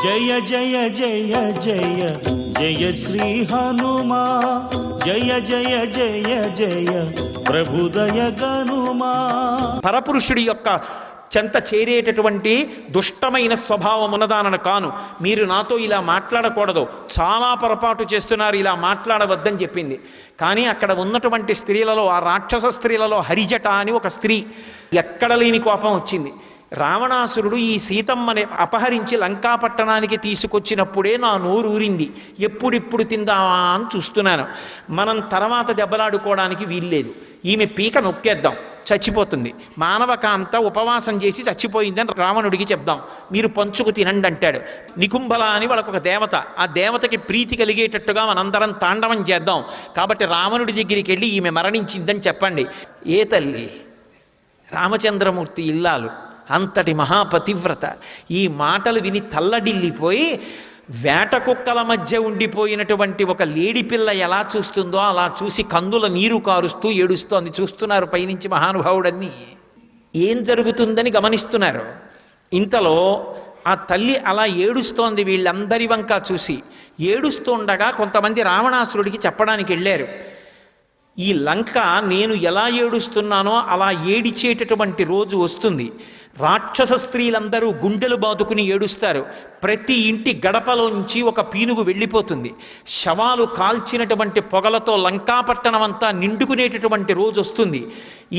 జయ జయ జయ జయ జయ శ్రీ హనుమా, జయ జయ జయ జయ ప్రభుదయ గనుమా. పరపురుషుడి యొక్క చెంత చేరేటటువంటి దుష్టమైన స్వభావం ఉన్నదానను కాను. మీరు నాతో ఇలా మాట్లాడకూడదు, చాలా పొరపాటు చేస్తున్నారు, ఇలా మాట్లాడవద్దని చెప్పింది. కానీ అక్కడ ఉన్నటువంటి స్త్రీలలో, ఆ రాక్షస స్త్రీలలో హరిజట అని ఒక స్త్రీ, ఎక్కడ లేని కోపం వచ్చింది. రావణాసురుడు ఈ సీతమ్మని అపహరించి లంకాపట్టణానికి తీసుకొచ్చినప్పుడే నా నోరు ఊరింది. ఎప్పుడిప్పుడు తిందామా అని చూస్తున్నాను. మనం తర్వాత దెబ్బలాడుకోవడానికి వీల్లేదు. ఈమె పీక నొక్కేద్దాం, చచ్చిపోతుంది. మానవకాంత ఉపవాసం చేసి చచ్చిపోయిందని రావణుడికి చెప్దాం, మీరు పంచుకు తినండి అంటాడు. నికుంభల అని వాళ్ళకొక దేవత, ఆ దేవతకి ప్రీతి కలిగేటట్టుగా మనందరం తాండవం చేద్దాం. కాబట్టి రావణుడి దగ్గరికి వెళ్ళి ఈమె మరణించిందని చెప్పండి. ఏ తల్లి? రామచంద్రమూర్తి ఇల్లాలు, అంతటి మహాపతివ్రత. ఈ మాటలు విని తల్లడిల్లిపోయి, వేట కుక్కల మధ్య ఉండిపోయినటువంటి ఒక లేడి పిల్ల ఎలా చూస్తుందో అలా చూసి కందుల నీరు కారుస్తూ ఏడుస్తోంది. చూస్తున్నారు పైనుంచి మహానుభావుడన్నీ. ఏం జరుగుతుందని గమనిస్తున్నారు. ఇంతలో ఆ తల్లి అలా ఏడుస్తోంది వీళ్ళందరి వంక చూసి. ఏడుస్తుండగా కొంతమంది రావణాసురుడికి చెప్పడానికి వెళ్ళారు, ఈ లంక నేను ఎలా ఏడుస్తున్నానో అలా ఏడిచేటటువంటి రోజు వస్తుంది. రాక్షస స్త్రీలందరూ గుండెలు బాదుకుని ఏడుస్తారు. ప్రతి ఇంటి గడపలోంచి ఒక పీనుగు వెళ్ళిపోతుంది. శవాలు కాల్చినటువంటి పొగలతో లంకాపట్టణం అంతా నిండుకునేటటువంటి రోజు వస్తుంది.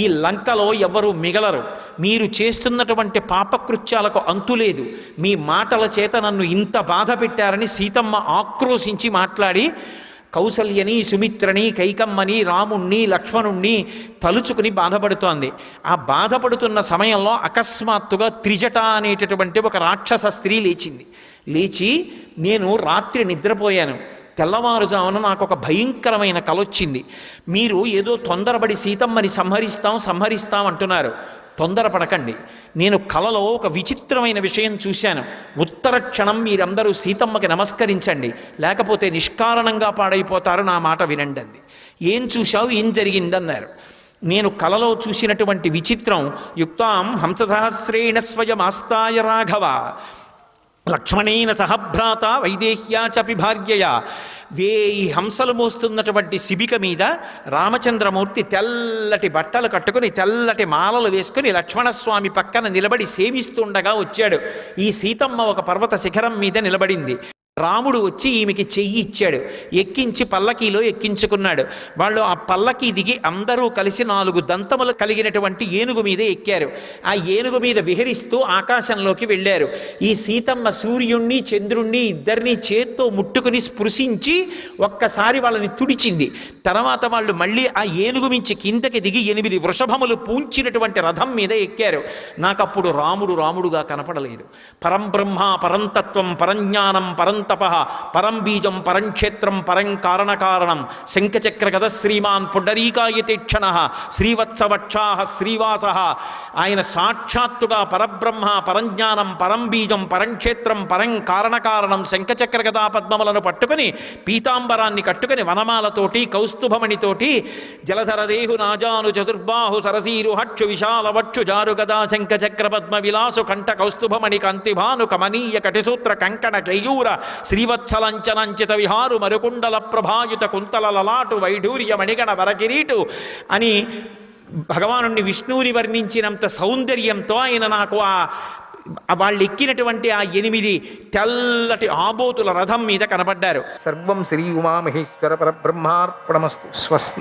ఈ లంకలో ఎవరు మిగలరు. మీరు చేస్తున్నటువంటి పాపకృత్యాలకు అంతులేదు. మీ మాటల చేత నన్ను ఇంత బాధ పెట్టారని సీతమ్మ ఆక్రోశించి మాట్లాడి కౌసల్యని, సుమిత్రని, కైకమ్మని, రాముణ్ణి, లక్ష్మణుణ్ణి తలుచుకుని బాధపడుతోంది. ఆ బాధపడుతున్న సమయంలో అకస్మాత్తుగా త్రిజట అనేటటువంటి ఒక రాక్షస స్త్రీ లేచింది. లేచి, నేను రాత్రి నిద్రపోయాను, తెల్లవారుజామున నాకు ఒక భయంకరమైన కలొచ్చింది. మీరు ఏదో తొందరపడి సీతమ్మని సంహరిస్తాం అంటున్నారు. తొందరపడకండి. నేను కలలో ఒక విచిత్రమైన విషయం చూశాను. ఉత్తర క్షణం మీరందరూ సీతమ్మకి నమస్కరించండి, లేకపోతే నిష్కారణంగా పాడైపోతారు, నా మాట వినండి అంది. ఏం చూశావు, ఏం జరిగిందన్నారు. నేను కలలో చూసినటువంటి విచిత్రం, యుక్తాం హంససహస్రేణ స్వయమాస్తాయ రాఘవ లక్ష్మణేన సహభ్రాత వైదేహ్యా చపి భార్యయా. 1000 హంసలు మోస్తున్నటువంటి శిబిక మీద రామచంద్రమూర్తి తెల్లటి బట్టలు కట్టుకుని, తెల్లటి మాలలు వేసుకుని లక్ష్మణస్వామి పక్కన నిలబడి సేవిస్తుండగా వచ్చాడు. ఈ సీతమ్మ ఒక పర్వత శిఖరం మీద నిలబడింది. రాముడు వచ్చి ఈమెకి చెయ్యి ఇచ్చాడు, ఎక్కించి పల్లకీలో ఎక్కించుకున్నాడు. వాళ్ళు ఆ పల్లకీ దిగి అందరూ కలిసి 4 దంతములు కలిగినటువంటి ఏనుగు మీద ఎక్కారు. ఆ ఏనుగు మీద విహరిస్తూ ఆకాశంలోకి వెళ్ళారు. ఈ సీతమ్మ సూర్యుణ్ణి, చంద్రుణ్ణి ఇద్దరినీ చేత్తో ముట్టుకుని స్పృశించి ఒక్కసారి వాళ్ళని తుడిచింది. తర్వాత వాళ్ళు మళ్ళీ ఆ ఏనుగు మించి కిందకి దిగి 8 వృషభములు పూంచినటువంటి రథం మీద ఎక్కారు. నాకప్పుడు రాముడు రాముడుగా కనపడలేదు. పరంబ్రహ్మ, పరంతత్వం, పరంజ్ఞానం, పరంతప, పరం బీజం, పరంక్షేత్రం, పరం కారణకారణం, శంఖచక్ర గద శ్రీమాన్ పుండరీకాయతేక్షణ శ్రీవత్సవక్షా శ్రీవాస. ఆయన సాక్షాత్తుగా పరబ్రహ్మ, పరంజ్ఞానం, పరం బీజం, పరంక్షేత్రం, పరం కారణకారణం, శంఖచక్ర గదా పద్మములను పట్టుకుని, పీతాంబరాన్ని కట్టుకుని, వనమాలతోటి, కౌస్తుభమణితోటి, జలధరదేహు నాజాను చతుర్బాహు సరసీరు హక్షు విశాలవక్షు జారు గదా శంఖచక్ర పద్మ విలాసు కంఠ కౌస్తుభమణి కాంతిభాను కమనీయ కటిసూత్ర కంకణ కేయూర శ్రీవత్సలంచనంచిత విహారు మరుకుండల ప్రభాయుత కుంతల లలాటు వైఢూర్య మణిగణ వరకిరీటు అని భగవానుణ్ణి విష్ణువుని వర్ణించినంత సౌందర్యంతో ఆయన నాకు వాళ్ళు ఎక్కినటువంటి ఆ 8 తెల్లటి ఆబోతుల రథం మీద కనబడ్డారు. సర్వం శ్రీ ఉమామహేశ్వర పరబ్రహ్మార్పణమస్తు. స్వస్తి.